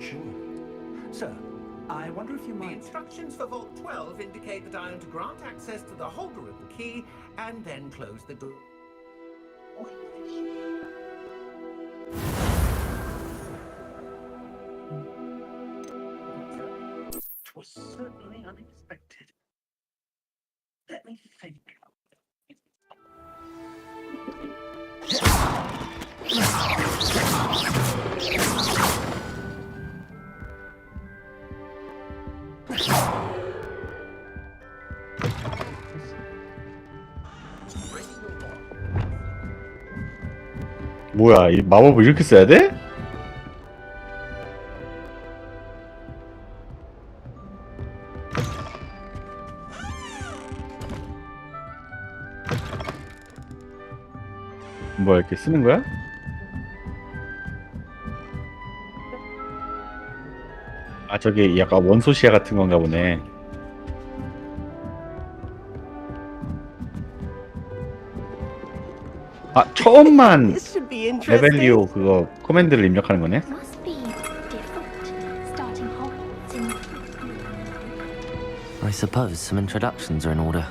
Sure. Sir, I wonder if you The might... instructions for Vault 12 indicate that I am to grant access to the holder of the key and then close the door. It was certainly unexpected. Let me think. 뭐야, 이 마법을 이렇게 써야 돼? 뭐야, 이렇게 쓰는 거야? 아, 저게 약간 원소 시야 같은 건가 보네. 아, 처음만 This should be 레벨리오 interesting. 그거 코맨드를 입력하는 거네? Must be different, starting Hogwarts in... I suppose some introductions are in order.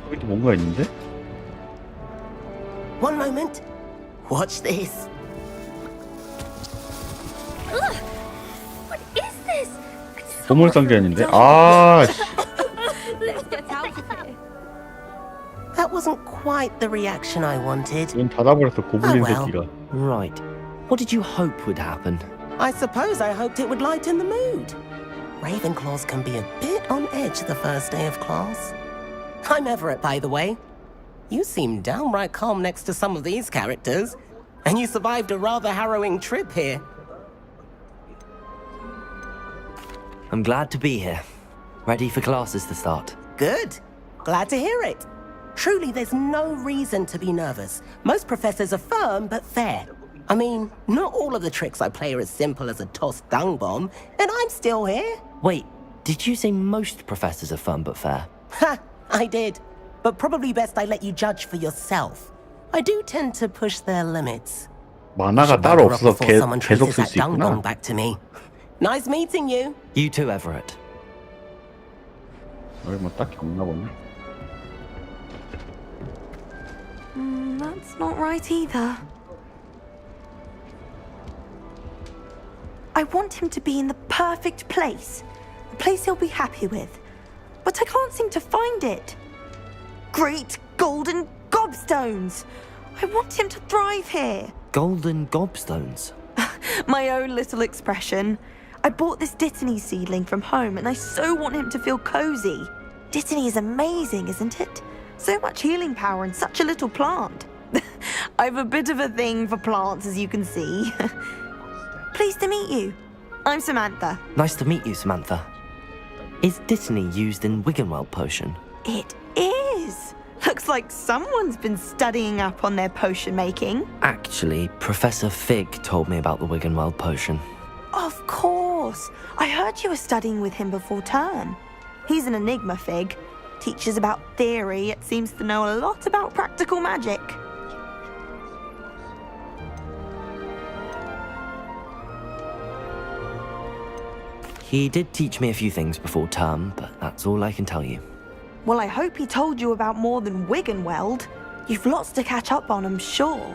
여기도 뭔가 있는데? One moment. Watch this. What is this? 보물 상자인데? 아, 씨. Let's get out of here. That wasn't quite the reaction I wanted. 이건 닫아버렸어, 고블린 Oh, well. 새끼가. Right. What did you hope would happen? I suppose I hoped it would lighten the mood. Ravenclaws can be a bit on edge the first day of class. I'm Everett, by the way. You seem downright calm next to some of these characters. And you survived a rather harrowing trip here. I'm glad to be here. Ready for classes to start. Good. Glad to hear it. Truly, there's no reason to be nervous. Most professors are firm but fair. I mean, not all of the tricks I play are as simple as a tossed dung bomb, and I'm still here. Wait, did you say most professors are fun but fair? Ha! I did. But probably best I let you judge for yourself. I do tend to push their limits. 만화가 Should 따로 back her up 없어서 before someone 계속 traces 쓸 that 수 dung bomb 있구나. back to me. Nice meeting you. You too, Everett. 여기 뭐 딱히 없나 보네. That's not right either. I want him to be in the perfect place. A place he'll be happy with. But I can't seem to find it. Great golden gobstones! I want him to thrive here. Golden gobstones. My own little expression. I bought this Dittany seedling from home and I so want him to feel cozy. Dittany is amazing, isn't it? So much healing power in such a little plant. I've a bit of a thing for plants, as you can see. Pleased to meet you. I'm Samantha. Nice to meet you, Samantha. Is Dittany used in Wiggenweld potion? It is. Looks like someone's been studying up on their potion making. Actually, Professor Fig told me about the Wiggenweld potion. Of course. I heard you were studying with him before term. He's an enigma, Fig. Teaches about theory, yet seems to know a lot about practical magic. He did teach me a few things before term, but that's all I can tell you. Well, I hope he told you about more than Wiggenweld. You've lots to catch up on, I'm sure.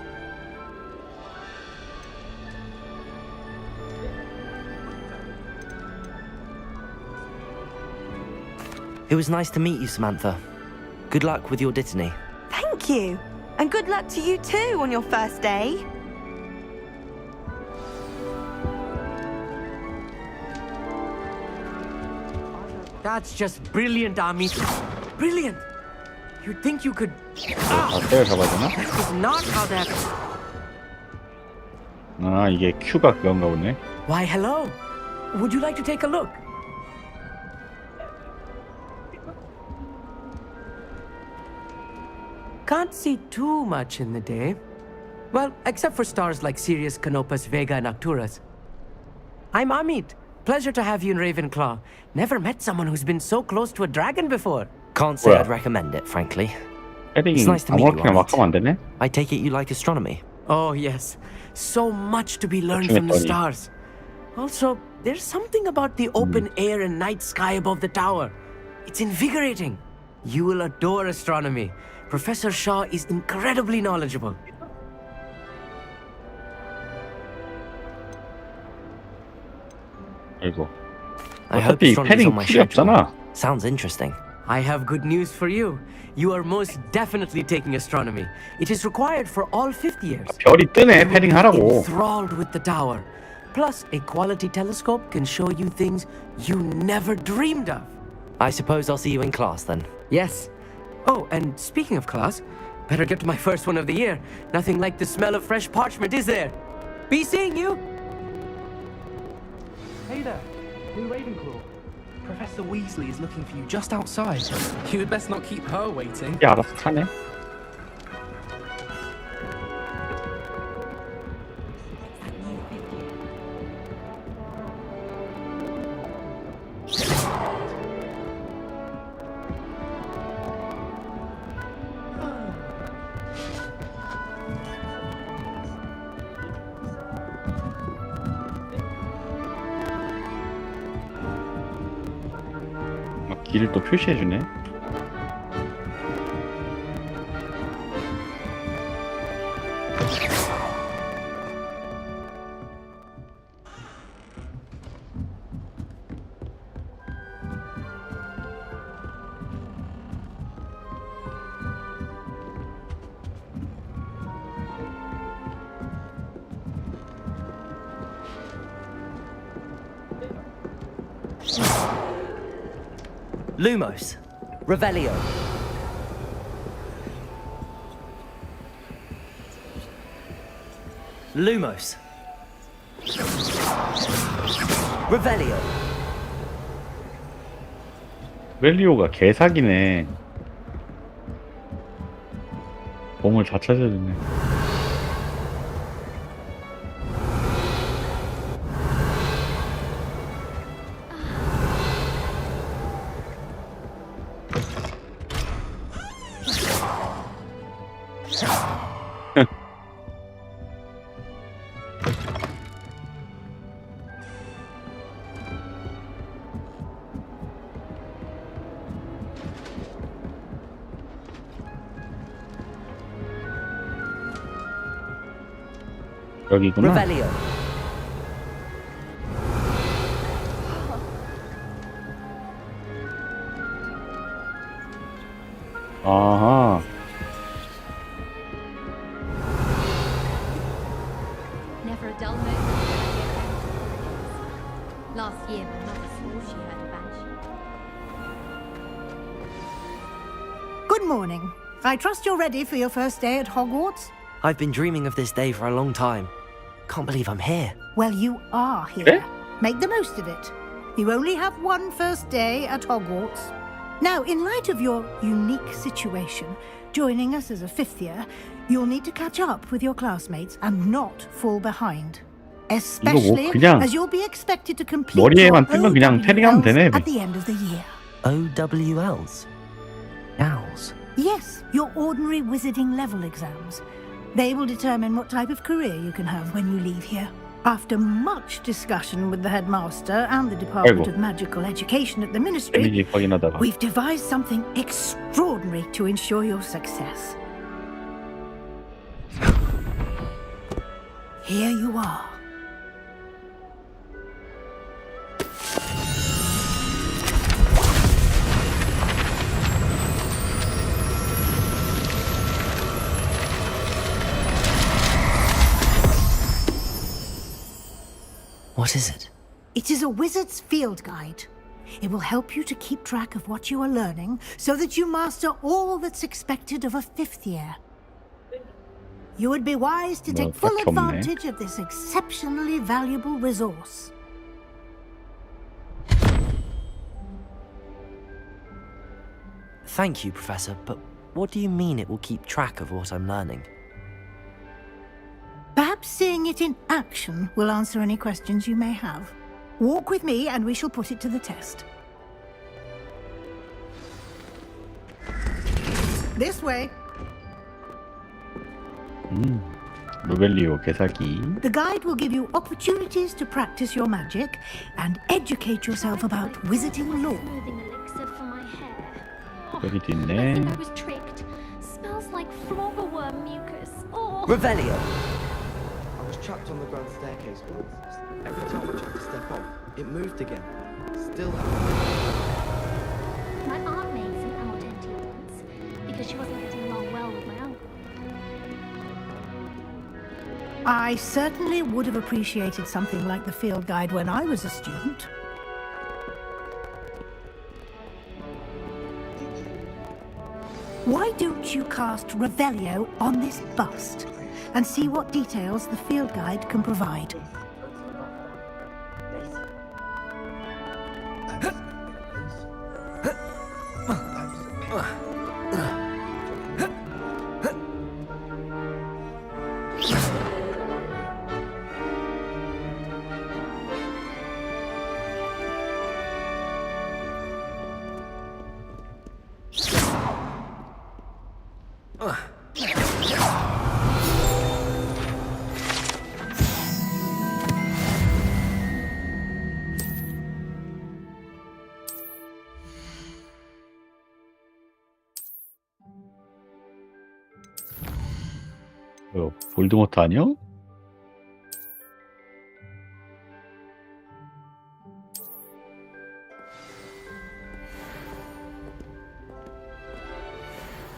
It was nice to meet you, Samantha. Good luck with your Dittany. Thank you. And good luck to you too on your first day. That's just brilliant, Army. Brilliant. You'd think you could... 아, 때려잡아야 되나? That is not how that... 아, 이게 Q가 그건가 보네. Why, hello. Would you like to take a look? Can't see too much in the day. Well, except for stars like Sirius, Canopus, Vega, and Arcturus. I'm Amit. Pleasure to have you in Ravenclaw. Never met someone who's been so close to a dragon before. Can't say 뭐야? I'd recommend it, frankly. 패딩 It's nice to meet you, 아무렇게나 막 Ahmed. 하면 안 되네? I take it you like astronomy. Oh, yes. So much to be learned from the Tony. stars. Also, there's something about the open air and night sky above the tower. It's invigorating. You will adore astronomy. Professor Shaw is incredibly knowledgeable. 아이고. I hope 어차피 astronomy's 패딩 on my 필요 schedule. 없잖아. Sounds interesting. I have good news for you. You are most definitely taking astronomy. It is required for all fifth years. 별이 뜨네. You will 패딩 be 하라고. enthralled with the tower. Plus, a quality telescope can show you things you never dreamed of. I suppose I'll see you in class then. Yes. Oh, and speaking of class, better get to my first one of the year. Nothing like the smell of fresh parchment, is there? Be seeing you. Hey there, Blue Ravenclaw. Professor Weasley is looking for you just outside. You had best not keep her waiting. 야, 알아서 타네. 막 길을 또 표시해주네. Lumos. Revelio. Lumos. Revelio. 웰리오가 개사기네. 몸을 다 찾아주네. 여기구나. Revelio. 아하. Never a dull moment when I get home from holidays. Last year, my mother swore she heard a banshee. Good morning. I trust you're ready for your first day at Hogwarts? I've been dreaming of this day for a long time. Can't believe I'm here. Well, you are here. Eh? Make the most of it. You only have one first day at Hogwarts. Now, in light of your unique situation, joining us as a fifth year, you'll need to catch up with your classmates and not fall behind. Especially 그냥 as you'll be expected to complete 머리에만 your 뜨면 그냥 패딩하면 되네. OWLs at the end of the year. OWLs. Owls. Yes, your ordinary wizarding level exams. They will determine what type of career you can have when you leave here. After much discussion with the headmaster and the Department 아이고. of Magical Education at the Ministry, 데미지 확인하다가. we've devised something extraordinary to ensure your success. Here you are. What is it? It is a wizard's field guide. It will help you to keep track of what you are learning so that you master all that's expected of a fifth year. You would be wise to take full 딱히 없네. advantage of this exceptionally valuable resource. Thank you, Professor, but what do you mean it will keep track of what I'm learning? Perhaps seeing it in action will answer any questions you may have. Walk with me and we shall put it to the test. This way. 로벨리오 개사기. The guide will give you opportunities to practice your magic and educate yourself about wizarding lore. Smoothing elixir for my hair. 여기도 I 있네. think I was tricked. Smells like floggerworm mucus. Oh. Revelio. I was trapped on the grand staircase once. Every time I tried to step off, it moved again. Still My aunt made some al dente ones because she wasn't getting along well with my uncle. I certainly would have appreciated something like the field guide when I was a student. Why don't you cast Revelio on this bust and see what details the field guide can provide? 볼드모트 아니야?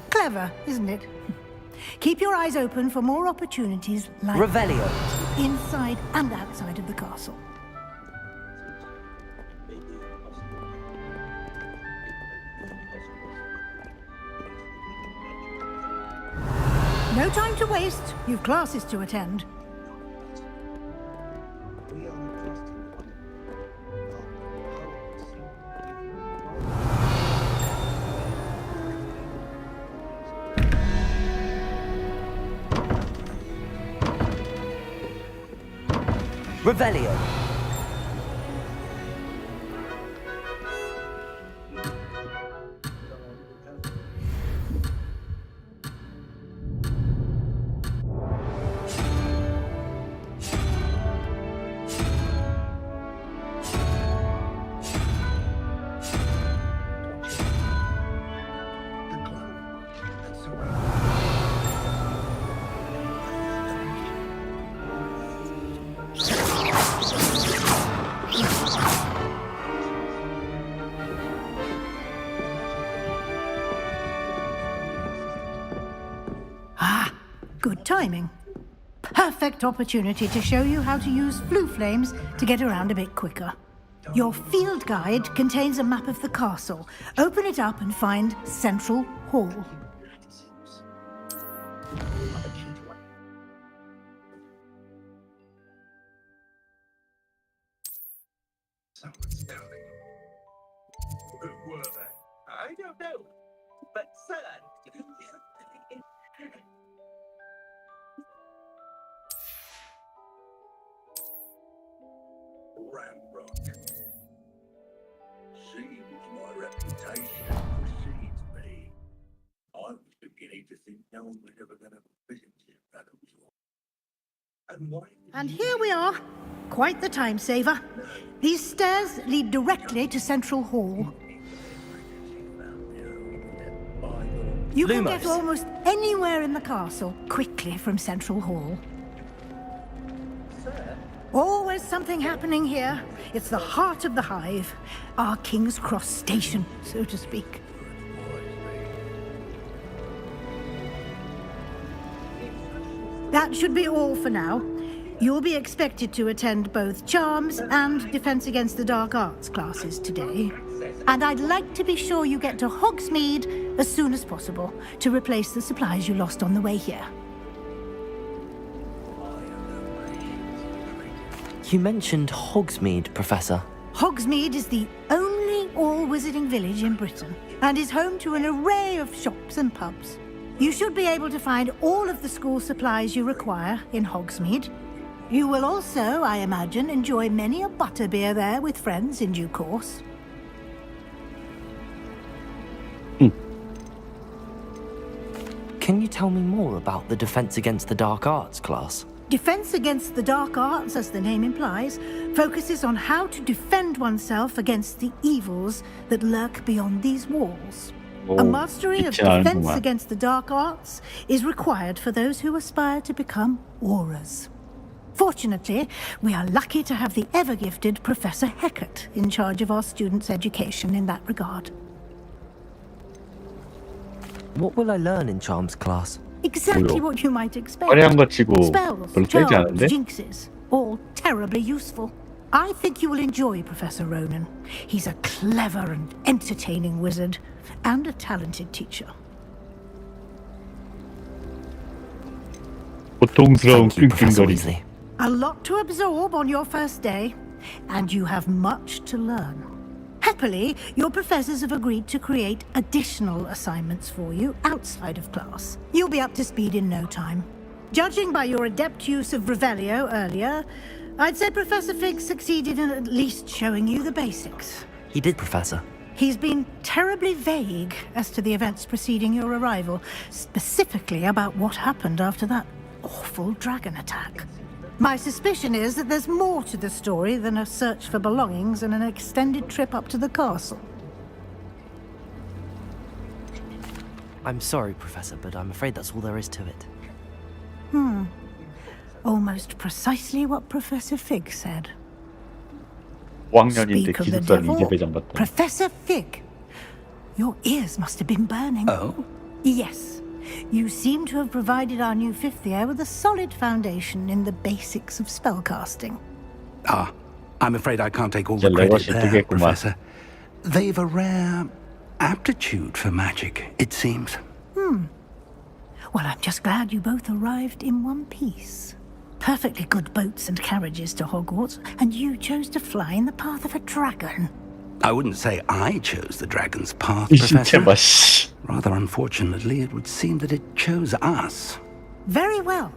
Clever, isn't it? Keep your eyes open for more opportunities like Revelio. inside and outside of the castle. No time to waste. You've classes to attend. Revelio. Good timing. Perfect opportunity to show you how to use flue flames to get around a bit quicker. Your field guide contains a map of the castle. Open it up and find Central Hall. Someone's coming. Who were they? I don't know. But sir. Ramrock. Seems my reputation precedes me. I was beginning to think no one was ever going to visit him, that was all. And why? And here we are. Quite the time saver. These stairs lead directly to Central Hall. You can get almost anywhere in the castle quickly from Central Hall. Always something happening here. It's the heart of the hive. Our King's Cross station, so to speak. That should be all for now. You'll be expected to attend both Charms and Defense Against the Dark Arts classes today. And I'd like to be sure you get to Hogsmeade as soon as possible to replace the supplies you lost on the way here. You mentioned Hogsmeade, Professor. Hogsmeade is the only all-wizarding village in Britain and is home to an array of shops and pubs. You should be able to find all of the school supplies you require in Hogsmeade. You will also, I imagine, enjoy many a butterbeer there with friends in due course. Can you tell me more about the Defense Against the Dark Arts class? Defense Against the Dark Arts, as the name implies, focuses on how to defend oneself against the evils that lurk beyond these walls. A mastery of Defense Against the Dark Arts is required for those who aspire to become auras. Fortunately, we are lucky to have the ever-gifted Professor Heckert in charge of our students' education in that regard. What will I learn in Charms class? Exactly what you might expect. 화려한 거 치고 Spells, 별로 세지 charms, 않은데? jinxes, all terribly useful. I think you will enjoy Professor Ronan. He's a clever and entertaining wizard, and a talented teacher. 고통스러운 Thank you, Professor 끙끙거림. Weasley. A lot to absorb on your first day, and you have much to learn. Happily, your professors have agreed to create additional assignments for you outside of class. You'll be up to speed in no time. Judging by your adept use of Revelio earlier, I'd say Professor Fig succeeded in at least showing you the basics. He did, Professor. He's been terribly vague as to the events preceding your arrival, specifically about what happened after that awful dragon attack. My suspicion is that there's more to the story than a search for belongings and an extended trip up to the castle. I'm sorry, Professor, but I'm afraid that's all there is to it. Almost precisely what Professor Fig said. 5학년인데 Speak of the 기숙사를 devil, 이제 배정 받다. Professor Fig, your ears must have been burning. Oh? Yes. You seem to have provided our new fifth year with a solid foundation in the basics of spellcasting. Ah, I'm afraid I can't take all 이제 the credit 레거시 there, 뜨겠구만. Professor. They've a rare aptitude for magic, it seems. Well, I'm just glad you both arrived in one piece. Perfectly good boats and carriages to Hogwarts, and you chose to fly in the path of a dragon. I wouldn't say I chose the dragon's path, 이 진짜 Professor. 봐, 씨. Rather unfortunately, it would seem that it chose us. Very well.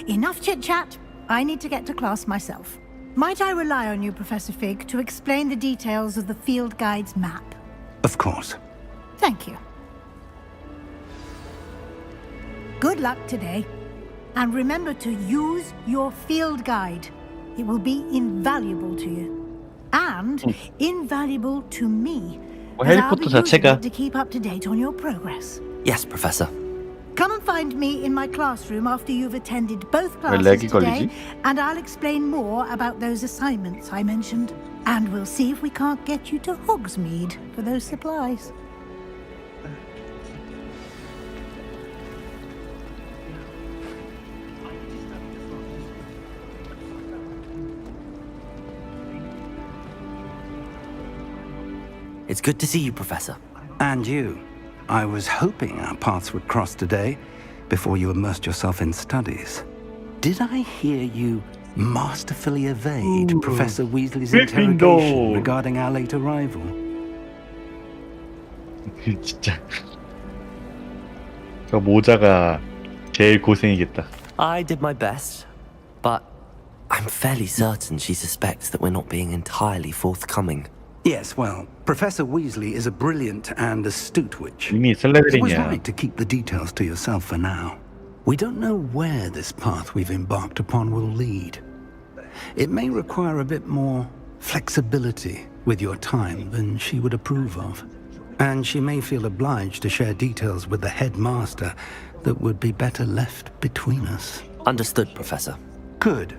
Enough chit-chat. I need to get to class myself. Might I rely on you, Professor Fig, to explain the details of the field guide's map? Of course. Thank you. Good luck today. And remember to use your field guide. It will be invaluable to you. And invaluable to me. As I'll be 해리포터 using 자체가 it to keep up to date on your progress. Yes, Professor. Come and find me in my classroom after you've attended both 왜 classes 렉이 today, 걸리지? and I'll explain more about those assignments I mentioned. And we'll see if we can't get you to Hogsmeade for those supplies. It's good to see you, Professor. And you. I was hoping our paths would cross today before you immersed yourself in studies. Did I hear you masterfully evade Professor Weasley's Gryffindor. interrogation regarding our late arrival? 진짜. 저 모자가 제일 고생이겠다. I did my best, but I'm fairly certain she suspects that we're not being entirely forthcoming. Yes, well, Professor Weasley is a brilliant and astute witch. 이미 It was 슬레드린이야. right to keep the details to yourself for now. We don't know where this path we've embarked upon will lead. It may require a bit more flexibility with your time than she would approve of. And she may feel obliged to share details with the headmaster that would be better left between us. Understood, Professor. Good.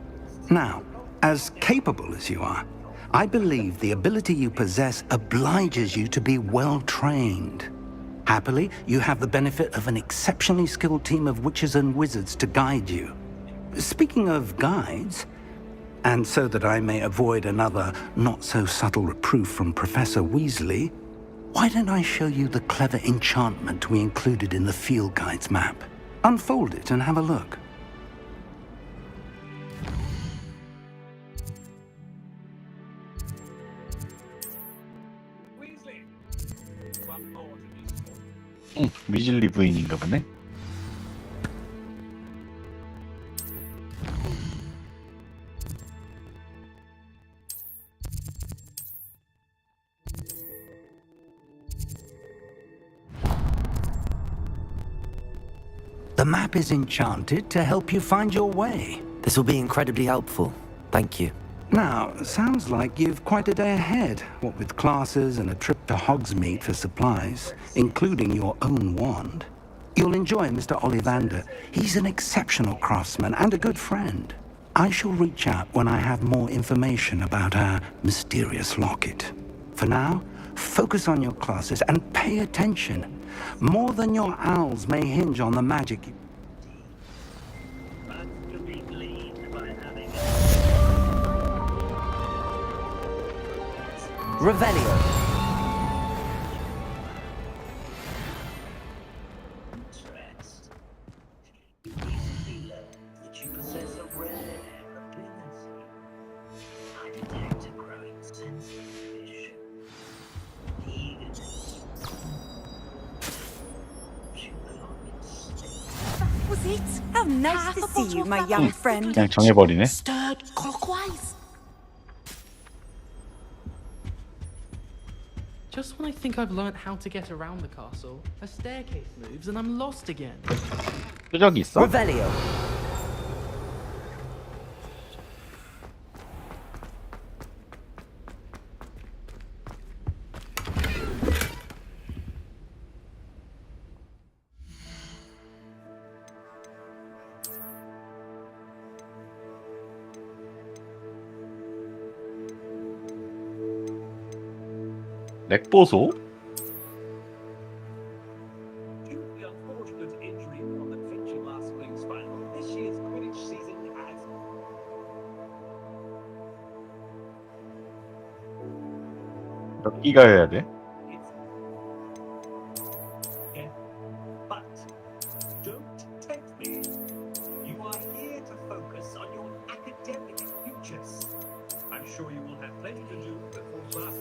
Now, as capable as you are, I believe the ability you possess obliges you to be well trained. Happily, you have the benefit of an exceptionally skilled team of witches and wizards to guide you. Speaking of guides, and so that I may avoid another not-so-subtle reproof from Professor Weasley, why don't I show you the clever enchantment we included in the field guide's map? Unfold it and have a look. 위즐리 부인인가 보네. The map is enchanted to help you find your way. This will be incredibly helpful. Thank you. Now, sounds like you've quite a day ahead, what with classes and a trip to Hogsmeade for supplies, including your own wand. You'll enjoy Mr. Ollivander. He's an exceptional craftsman and a good friend. I shall reach out when I have more information about our mysterious locket. For now, focus on your classes and pay attention. More than your owls may hinge on the magic you... Revelio. Was it? How nice to see you, my young friend. 그냥 정해버리네. Stirred clockwise. Just when I think I've learnt how to get around the castle, a staircase moves and I'm lost again. 표적이 있어? Revelio. 렉보소? 몇 기가여야 돼?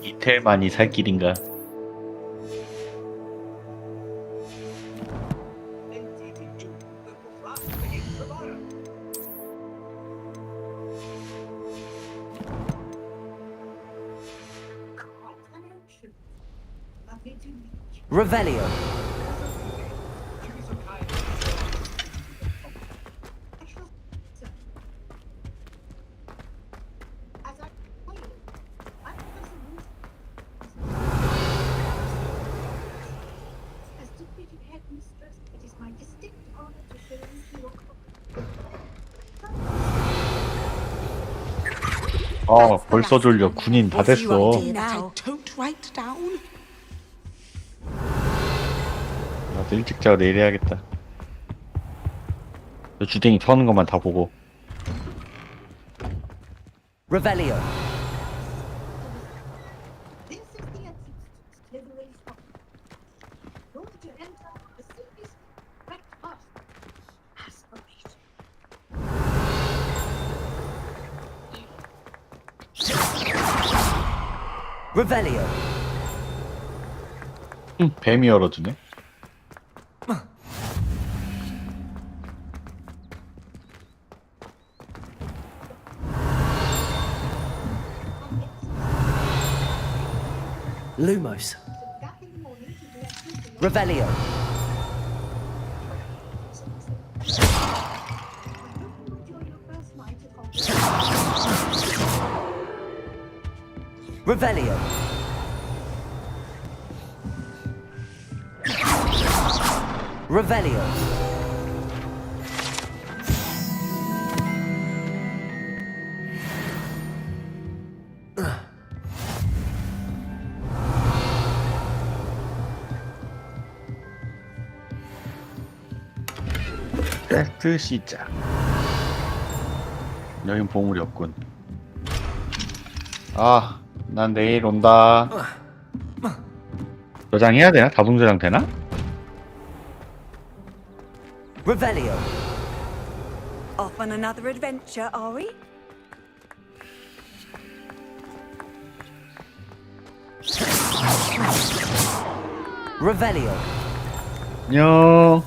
이틀만이 살 길인가? Revelio. 아 벌써 졸려. 군인 다 됐어. 나도 일찍 자고 내일 해야겠다. 너 주댕이 터는 것만 다 보고. Revelio. Revelio. 뱀이 열어주네. Lumos. Revelio. Revelio. Revelio. 퀘스트 시작. 여긴 보물이 없군. 아, 난 내일 온다. 저장해야 되나? 자동 저장 되나? Revelio. Off on another adventure, are we? Revelio. 안녕.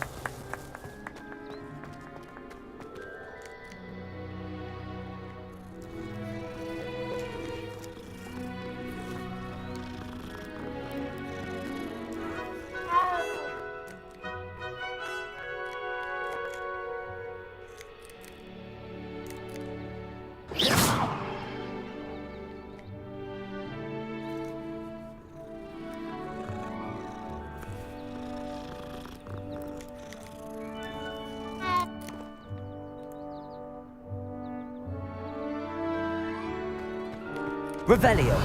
Revelio.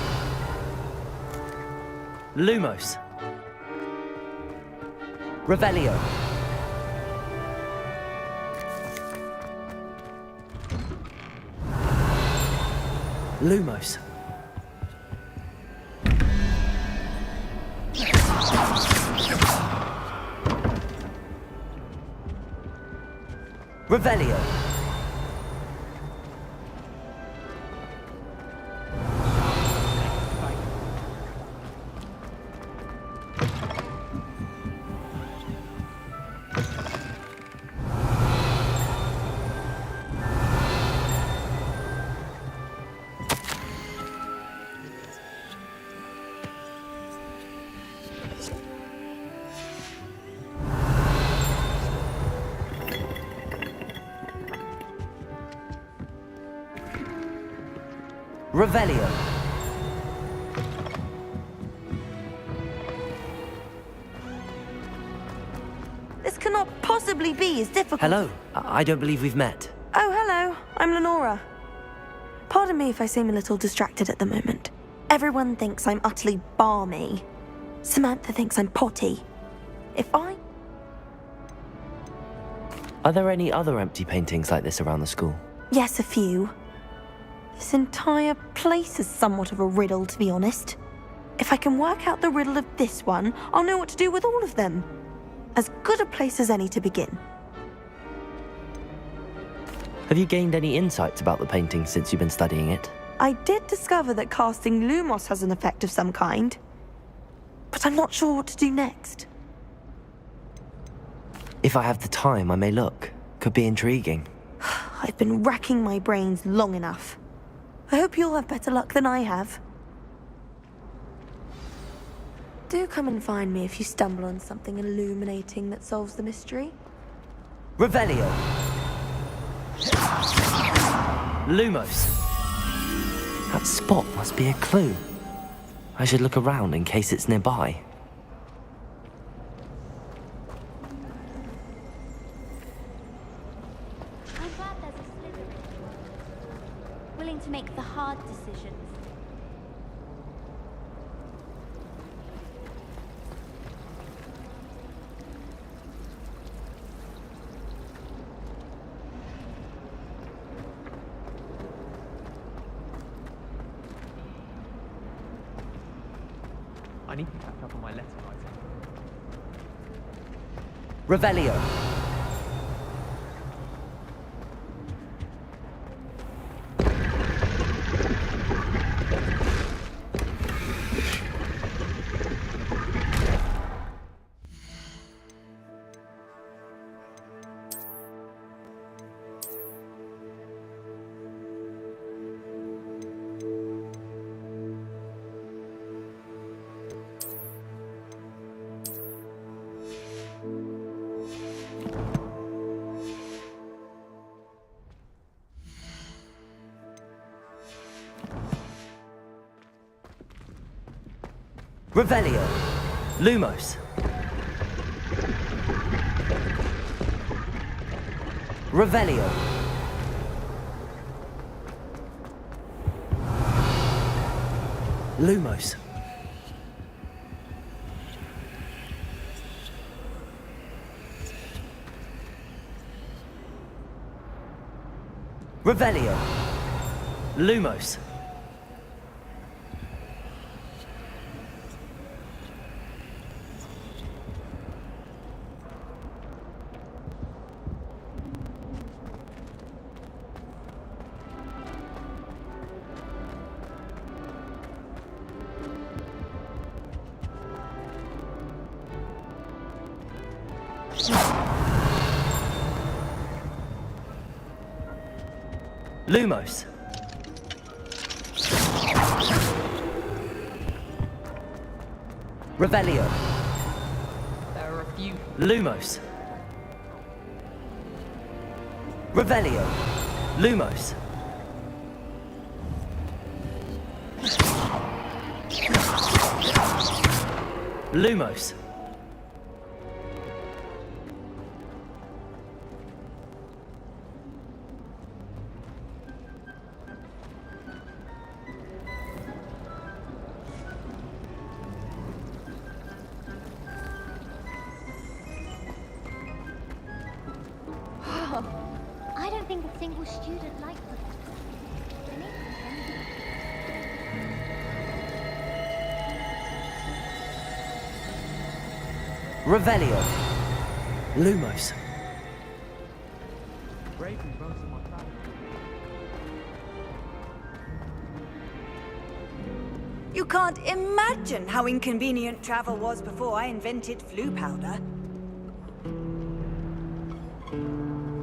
Lumos. Revelio. Lumos. Revelio. Revelio. This cannot possibly be as difficult. Hello. I don't believe we've met. Oh, hello. I'm Lenora. Pardon me if I seem a little distracted at the moment. Everyone thinks I'm utterly balmy. Samantha thinks I'm potty. Are there any other empty paintings like this around the school? Yes, a few. This entire place is somewhat of a riddle, to be honest. If I can work out the riddle of this one, I'll know what to do with all of them. As good a place as any to begin. Have you gained any insights about the painting since you've been studying it? I did discover that casting Lumos has an effect of some kind, but I'm not sure what to do next. If I have the time, I may look. Could be intriguing. I've been racking my brains long enough. I hope you'll have better luck than I have. Do come and find me if you stumble on something illuminating that solves the mystery. Revelio. Lumos. That spot must be a clue. I should look around in case it's nearby. I'm glad there's a Slytherin willing to make the hard decisions. I need to catch up on my letter writing. Revelio. Revelio. Lumos. Revelio. Lumos. Revelio. Lumos. Lumos. Revelio. There are a few. Lumos. Revelio. Lumos. Lumos. Stop. I don't think a single student likes the They make them Revelio. Lumos. Raven runs in my family. You can't imagine how inconvenient travel was before I invented flu powder.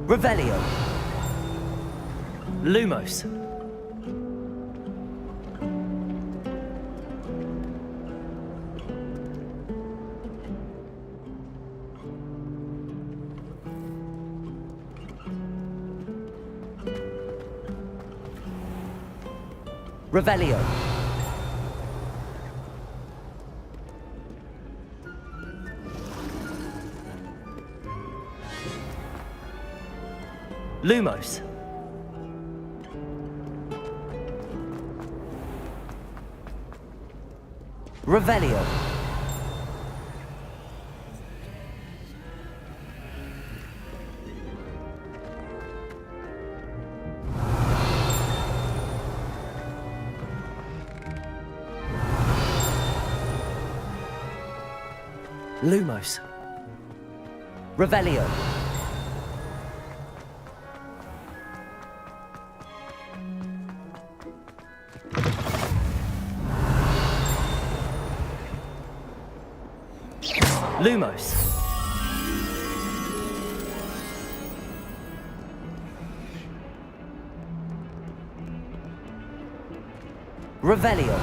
Revelio. Lumos. Revelio. Lumos. Revelio. Lumos. Revelio. Lumos. Revelio.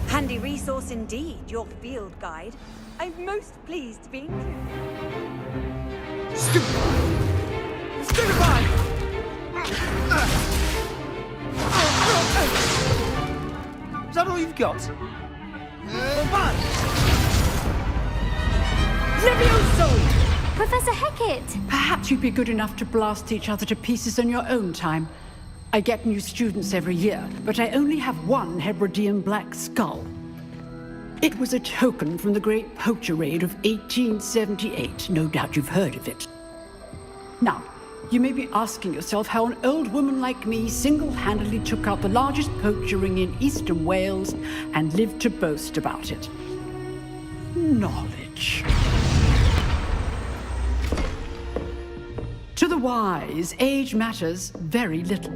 Handy resource indeed, your field guide. I'm most pleased to be included. Is that all you've got? Professor Hecat! Perhaps you'd be good enough to blast each other to pieces in your own time. I get new students every year, but I only have one Hebridean black skull. It was a token from the Great Poacher Raid of 1878. No doubt you've heard of it. Now, you may be asking yourself how an old woman like me single-handedly took out the largest poacher ring in eastern Wales and lived to boast about it. Knowledge. To the wise, age matters very little.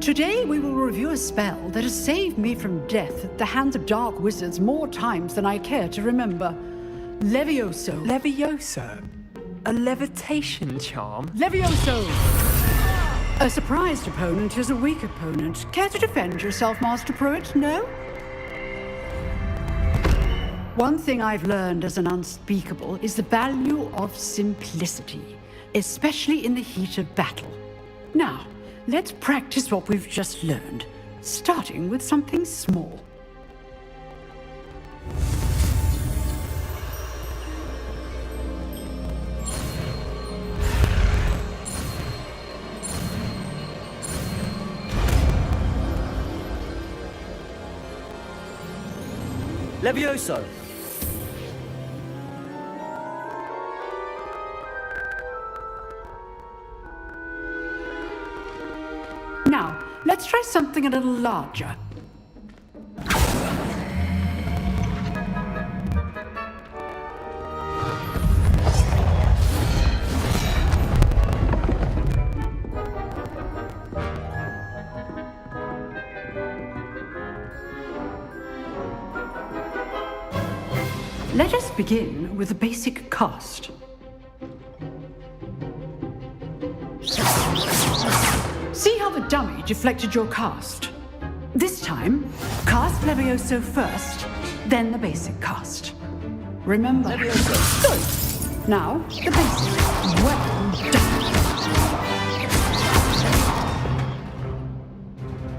Today we will review a spell that has saved me from death at the hands of dark wizards more times than I care to remember. Levioso. Levioso? A levitation charm? Levioso! A surprised opponent is a weak opponent. Care to defend yourself, Master Pruitt? No? One thing I've learned as an unspeakable is the value of simplicity, especially in the heat of battle. Now, let's practice what we've just learned, starting with something small. Levioso. Now, let's try something a little larger. Let us begin with the basic cast. See how the dummy deflected your cast? This time, cast Levioso first, then the basic cast. Remember. Levioso. Good. Now, the basic. Well done.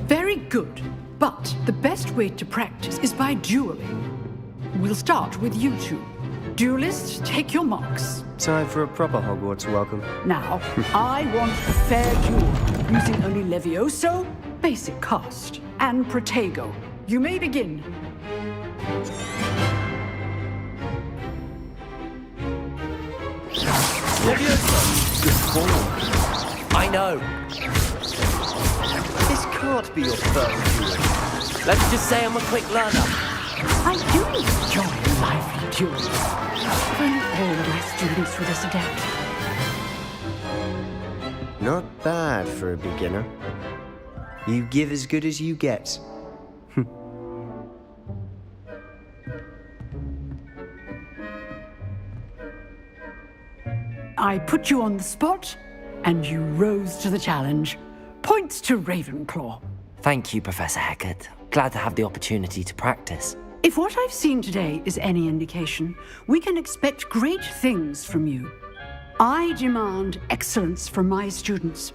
Very good. But the best way to practice is by dueling. We'll start with you two. Duelists, take your marks. Time for a proper Hogwarts welcome. Now, I want a fair duel, using only Levioso, basic cast, and Protego. You may begin. Levioso, you're forward. I know. This can't be your first duel. Let's just say I'm a quick learner. I do enjoy lively duels. If only all of my students were this adept. Not bad for a beginner. You give as good as you get. I put you on the spot, and you rose to the challenge. Points to Ravenclaw. Thank you, Professor Hecat. Glad to have the opportunity to practice. If what I've seen today is any indication, we can expect great things from you. I demand excellence from my students.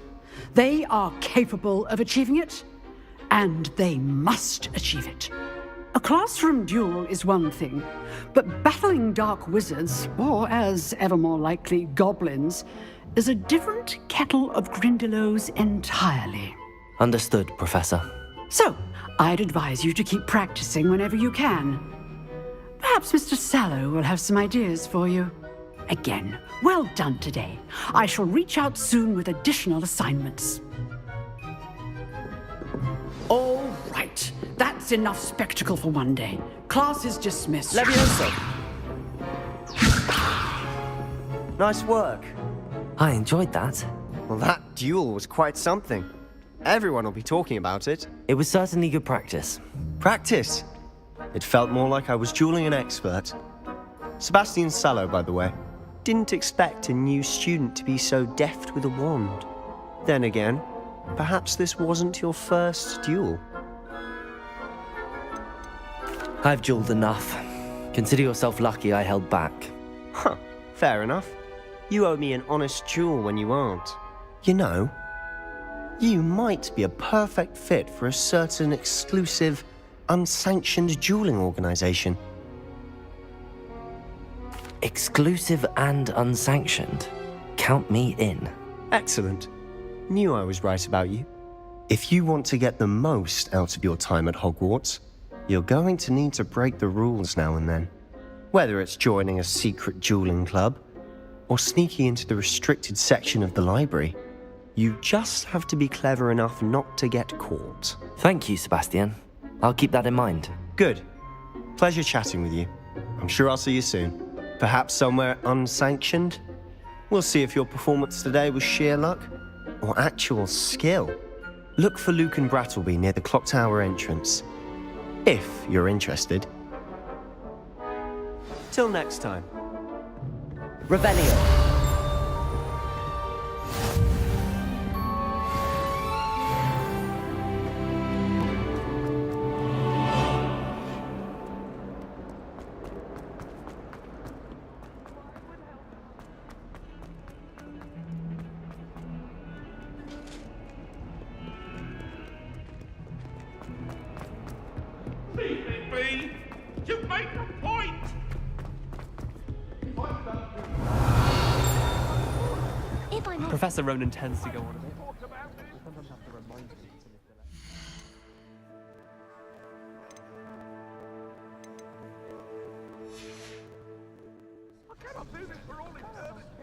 They are capable of achieving it, and they must achieve it. A classroom duel is one thing, but battling dark wizards, or as ever more likely, goblins, is a different kettle of Grindylows entirely. Understood, Professor. So, I'd advise you to keep practicing whenever you can. Perhaps Mr. Sallow will have some ideas for you. Again, well done today. I shall reach out soon with additional assignments. All right. That's enough spectacle for one day. Class is dismissed. Levioso. Nice work. I enjoyed that. Well, that duel was quite something. Everyone will be talking about it. It was certainly good practice. Practice? It felt more like I was dueling an expert. Sebastian Sallow, by the way. Didn't expect a new student to be so deft with a wand. Then again, perhaps this wasn't your first duel. I've dueled enough. Consider yourself lucky I held back. Huh, fair enough. You owe me an honest duel when you aren't. You know, you might be a perfect fit for a certain exclusive, unsanctioned dueling organization. Exclusive and unsanctioned. Count me in. Excellent. Knew I was right about you. If you want to get the most out of your time at Hogwarts, you're going to need to break the rules now and then. Whether it's joining a secret dueling club, or sneaking into the restricted section of the library, you just have to be clever enough not to get caught. Thank you, Sebastian. I'll keep that in mind. Good. Pleasure chatting with you. I'm sure I'll see you soon. Perhaps somewhere unsanctioned? We'll see if your performance today was sheer luck or actual skill. Look for Luke and Brattleby near the clock tower entrance, if you're interested. Till next time. Revelio. You make a point! Professor Ronan tends to go on a bit. We sometimes have to remind him to lift the left. I cannot do this for all eternity!